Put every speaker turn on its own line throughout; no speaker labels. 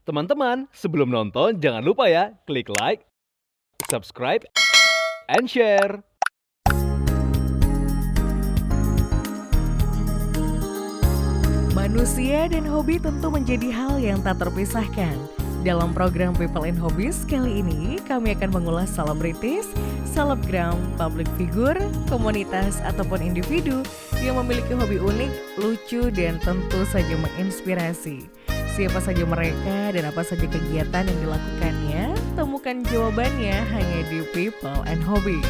Teman-teman, sebelum nonton jangan lupa ya klik like, subscribe, and share.
Manusia dan hobi tentu menjadi hal yang tak terpisahkan. Dalam program People and Hobbies kali ini, kami akan mengulas selebritis, selebgram, public figure, komunitas, ataupun individu yang memiliki hobi unik, lucu, dan tentu saja menginspirasi. Siapa saja mereka dan apa saja kegiatan yang dilakukannya, temukan jawabannya hanya di People and Hobbies.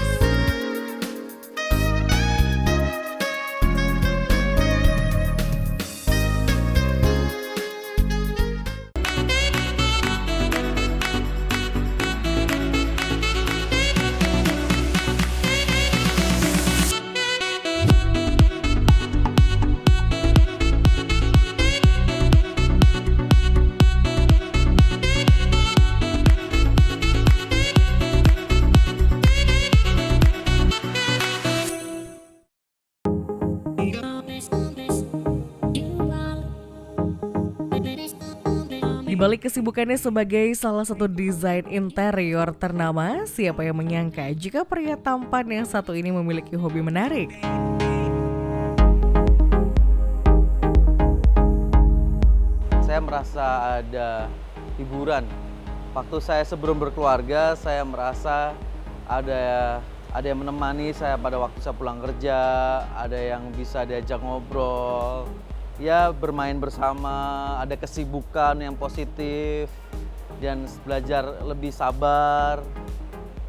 Di balik kesibukannya sebagai salah satu desain interior ternama, siapa yang menyangka jika pria tampan yang satu ini memiliki hobi menarik?
Saya merasa ada hiburan. Waktu saya sebelum berkeluarga, saya merasa ada yang menemani saya pada waktu saya pulang kerja, ada yang bisa diajak ngobrol, ya bermain bersama, ada kesibukan yang positif, dan belajar lebih sabar,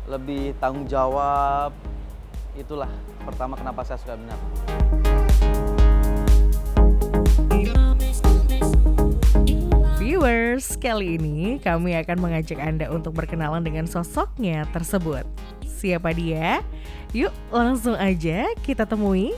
lebih tanggung jawab. Itulah pertama kenapa saya suka binatang.
Viewers, kali ini kami akan mengajak Anda untuk berkenalan dengan sosoknya tersebut. Siapa dia? Yuk langsung aja kita temui.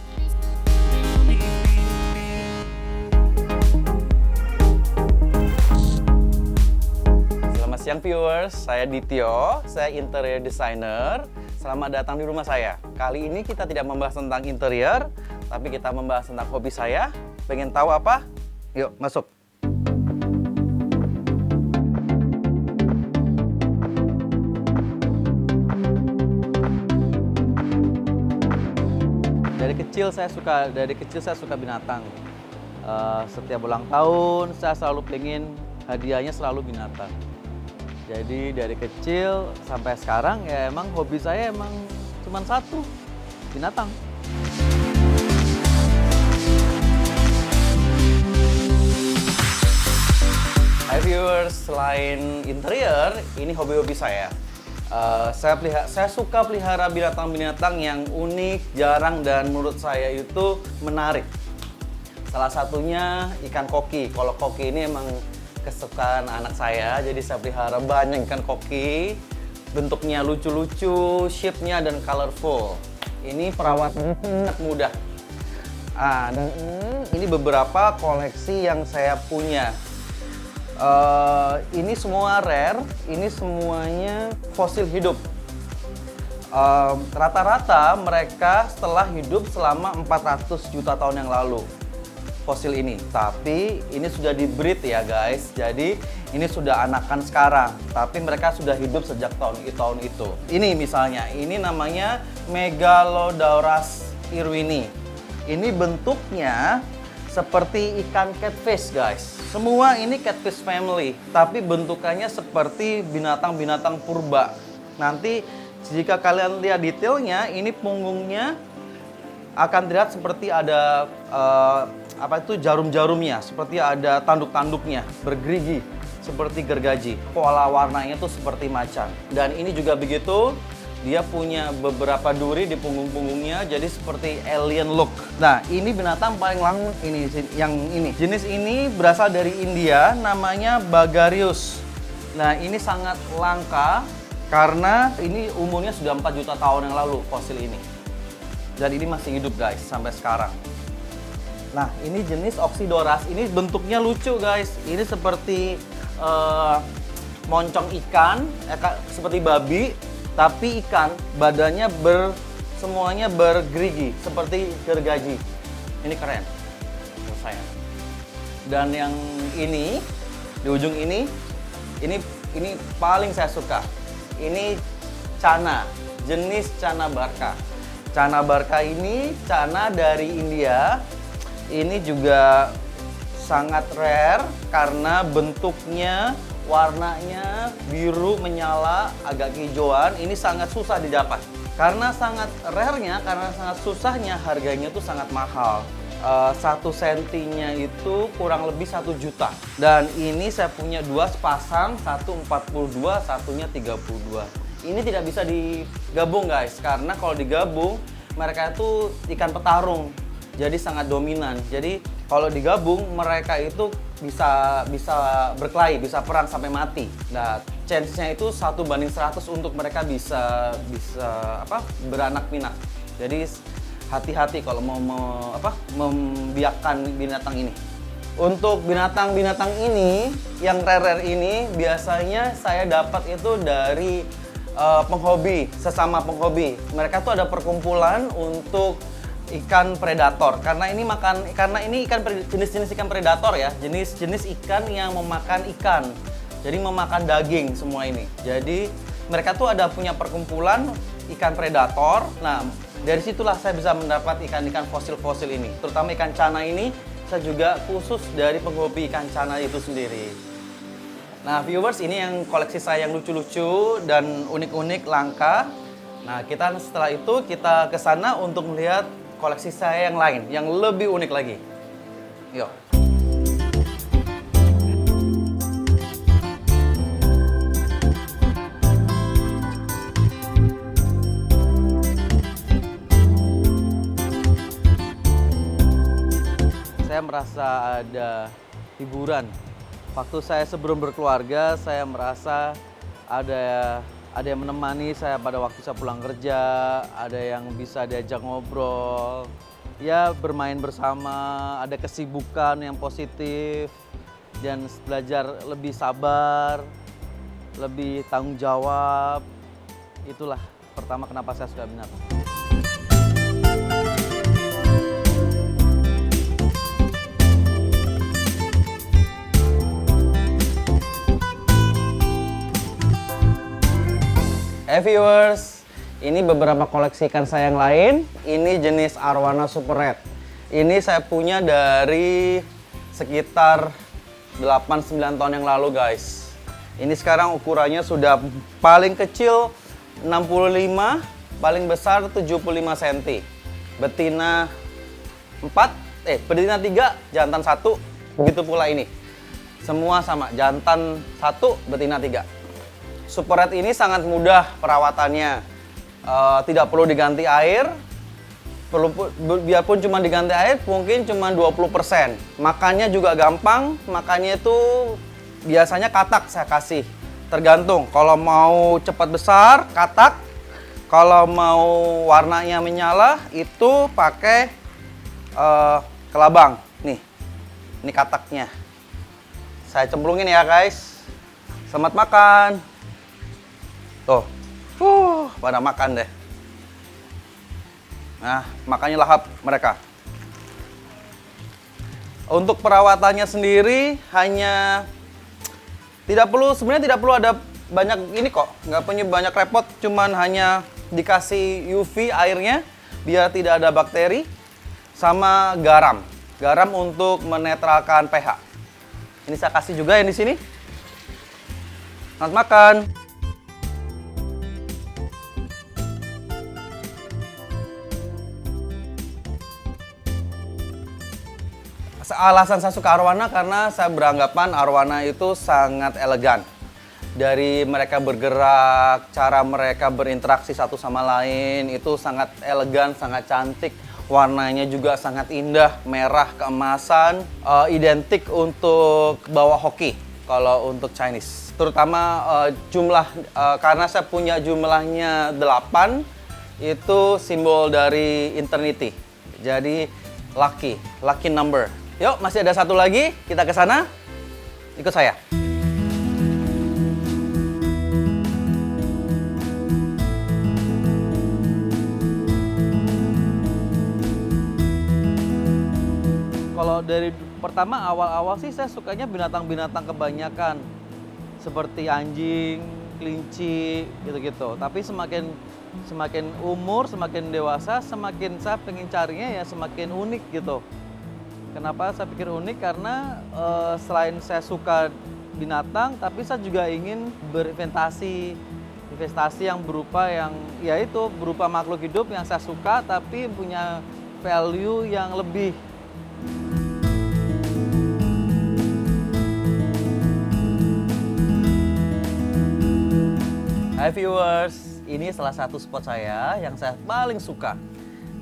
Selamat siang viewers, saya Dityo, saya interior designer. Selamat datang di rumah saya. Kali ini kita tidak membahas tentang interior, tapi kita membahas tentang hobi saya. Pengen tahu apa? Yuk masuk. Dari kecil saya suka binatang. Setiap ulang tahun saya selalu pengen hadiahnya selalu binatang. Jadi dari kecil sampai sekarang ya emang hobi saya emang cuma satu, binatang. Hai viewers, selain interior, ini hobi-hobi saya. Saya suka pelihara binatang-binatang yang unik, jarang, dan menurut saya itu menarik. Salah satunya ikan koki. Kalau koki ini emang kesukaan anak saya, jadi saya pelihara banyak ikan koki. Bentuknya lucu-lucu, shape-nya dan colorful. Ini perawatannya sangat mudah. Dan ini beberapa koleksi yang saya punya. Ini semua rare, ini semuanya fosil hidup. Rata-rata mereka setelah hidup selama 400 juta tahun yang lalu, fosil ini. Tapi ini sudah di-breed ya guys, jadi ini sudah anakan sekarang. Tapi mereka sudah hidup sejak tahun itu. Ini misalnya, ini namanya Megalodaurus irwini. Ini bentuknya seperti ikan catfish guys. Semua ini catfish family, tapi bentukannya seperti binatang-binatang purba. Nanti jika kalian lihat detailnya, ini punggungnya akan terlihat seperti ada jarum-jarumnya, seperti ada tanduk-tanduknya, bergerigi seperti gergaji. Pola warnanya tuh seperti macan. Dan ini juga begitu. Dia punya beberapa duri di punggung-punggungnya, jadi seperti alien look. Nah, ini binatang paling langka yang ini. Jenis ini berasal dari India, namanya Bagarius. Nah, ini sangat langka karena ini umurnya sudah 4 juta tahun yang lalu, fosil ini. Dan ini masih hidup guys, sampai sekarang. Nah, ini jenis Oxydoras. Ini bentuknya lucu guys. Ini seperti moncong ikan, seperti babi. Tapi ikan badannya semuanya bergerigi seperti gergaji. Ini keren menurut saya. Dan yang ini di ujung ini Ini paling saya suka. Ini cana, jenis cana barca. Cana barca ini cana dari India. Ini juga sangat rare karena bentuknya, warnanya biru menyala, agak hijauan. Ini sangat susah didapat. Karena sangat rare-nya, karena sangat susahnya, harganya tuh sangat mahal. 1 sentinya itu kurang lebih 1 juta. Dan ini saya punya 2 sepasang, satu 42, satunya 32. Ini tidak bisa digabung guys, karena kalau digabung mereka itu ikan petarung, jadi sangat dominan. Jadi kalau digabung mereka itu bisa berkelahi, bisa perang sampai mati. Nah, chance-nya itu 1:100 untuk mereka bisa beranak pinak. Jadi hati-hati kalau mau membiakkan binatang ini. Untuk binatang-binatang ini yang rare ini biasanya saya dapat itu dari penghobi, sesama penghobi. Mereka tuh ada perkumpulan untuk ikan predator karena ini jenis-jenis ikan predator ya, jenis-jenis ikan yang memakan ikan. Jadi memakan daging semua ini. Jadi mereka tuh ada punya perkumpulan ikan predator. Nah, dari situlah saya bisa mendapat ikan-ikan fosil-fosil ini. Terutama ikan cana ini saya juga khusus dari penghobi ikan cana itu sendiri. Nah, viewers, ini yang koleksi saya yang lucu-lucu dan unik-unik langka. Nah, setelah itu kita ke sana untuk melihat koleksi saya yang lain, yang lebih unik lagi. Yuk. Saya merasa ada hiburan. Waktu saya sebelum berkeluarga, saya merasa ada yang menemani saya pada waktu saya pulang kerja, ada yang bisa diajak ngobrol, ya bermain bersama, ada kesibukan yang positif, dan belajar lebih sabar, lebih tanggung jawab. Itulah pertama kenapa saya suka binatang. Hey viewers, ini beberapa koleksi ikan saya yang lain. Ini jenis Arowana Super Red. Ini saya punya dari sekitar 8-9 tahun yang lalu guys. Ini sekarang ukurannya sudah paling kecil 65, paling besar 75 cm. Betina 3, jantan 1. Begitu pula ini. Semua sama, jantan 1, betina 3. Super Red ini sangat mudah perawatannya, tidak perlu diganti air, biarpun cuma diganti air mungkin cuma 20%. Makannya juga gampang, makannya itu biasanya katak saya kasih, tergantung. Kalau mau cepat besar, katak. Kalau mau warnanya menyala, itu pakai kelabang. Nih, ini kataknya. Saya cemplungin ya guys. Selamat makan. Tuh, pada makan deh. Nah, makannya lahap mereka. Untuk perawatannya sendiri sebenarnya tidak perlu ada banyak ini kok, nggak punya banyak repot, cuman hanya dikasih UV airnya biar tidak ada bakteri, sama garam untuk menetralkan pH. Ini saya kasih juga yang di sini. Selamat makan. Alasan saya suka arwana karena saya beranggapan arwana itu sangat elegan. Dari mereka bergerak, cara mereka berinteraksi satu sama lain itu sangat elegan, sangat cantik. Warnanya juga sangat indah, merah keemasan, identik untuk bawa hoki kalau untuk Chinese. Terutama karena saya punya jumlahnya 8, itu simbol dari eternity. Jadi lucky number. Yuk, masih ada satu lagi, kita ke sana. Ikut saya. Kalau dari pertama awal-awal sih saya sukanya binatang-binatang kebanyakan. seperti anjing, kelinci, gitu-gitu. Tapi semakin umur, semakin dewasa, semakin saya pengen carinya ya semakin unik gitu. Kenapa saya pikir unik? Karena selain saya suka binatang, tapi saya juga ingin berinvestasi, investasi yang berupa yaitu berupa makhluk hidup yang saya suka, tapi punya value yang lebih. Hai viewers, ini salah satu spot saya yang saya paling suka.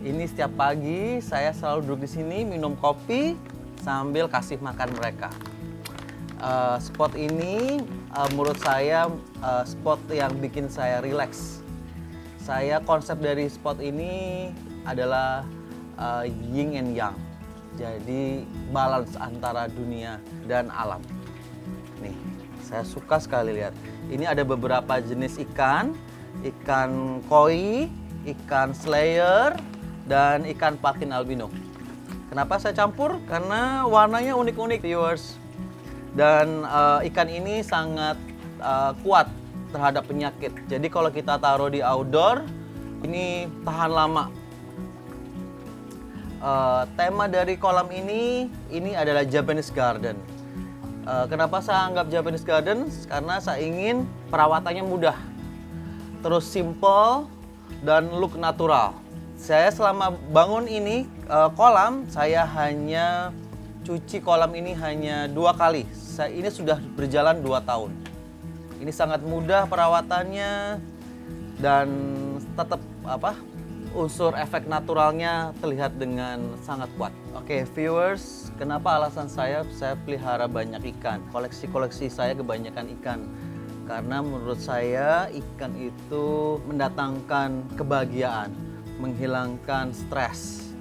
Ini setiap pagi saya selalu duduk di sini minum kopi sambil kasih makan mereka. Spot ini menurut saya spot yang bikin saya rileks. Konsep dari spot ini adalah yin and yang. Jadi balance antara dunia dan alam. Nih, saya suka sekali lihat. Ini ada beberapa jenis ikan koi, ikan slayer, dan ikan pakin albino. Kenapa saya campur? Karena warnanya unik-unik, viewers. Dan ikan ini sangat kuat terhadap penyakit. Jadi kalau kita taruh di outdoor, ini tahan lama. Tema dari kolam ini adalah Japanese Garden. Kenapa saya anggap Japanese Garden? Karena saya ingin perawatannya mudah, terus simple, dan look natural. Saya selama bangun ini kolam, saya hanya cuci kolam ini hanya 2 kali. Ini sudah berjalan 2 tahun. Ini sangat mudah perawatannya dan tetap unsur efek naturalnya terlihat dengan sangat kuat. Oke, viewers, kenapa alasan saya pelihara banyak ikan? Koleksi saya kebanyakan ikan. Karena menurut saya ikan itu mendatangkan kebahagiaan, menghilangkan stres.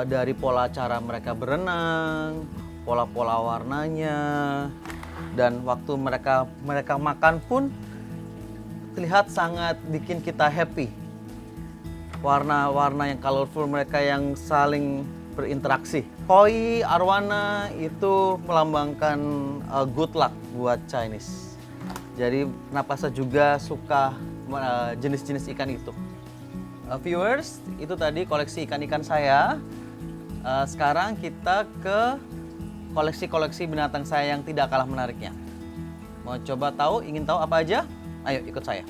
Dari pola cara mereka berenang, pola-pola warnanya, dan waktu mereka makan pun terlihat sangat bikin kita happy. Warna-warna yang colorful mereka yang saling berinteraksi. Koi, arwana itu melambangkan good luck buat Chinese. Jadi kenapa saya juga suka jenis-jenis ikan itu. Viewers, itu tadi koleksi ikan-ikan saya. Sekarang kita ke koleksi-koleksi binatang saya yang tidak kalah menariknya. Mau coba ingin tahu apa aja? Ayo ikut saya.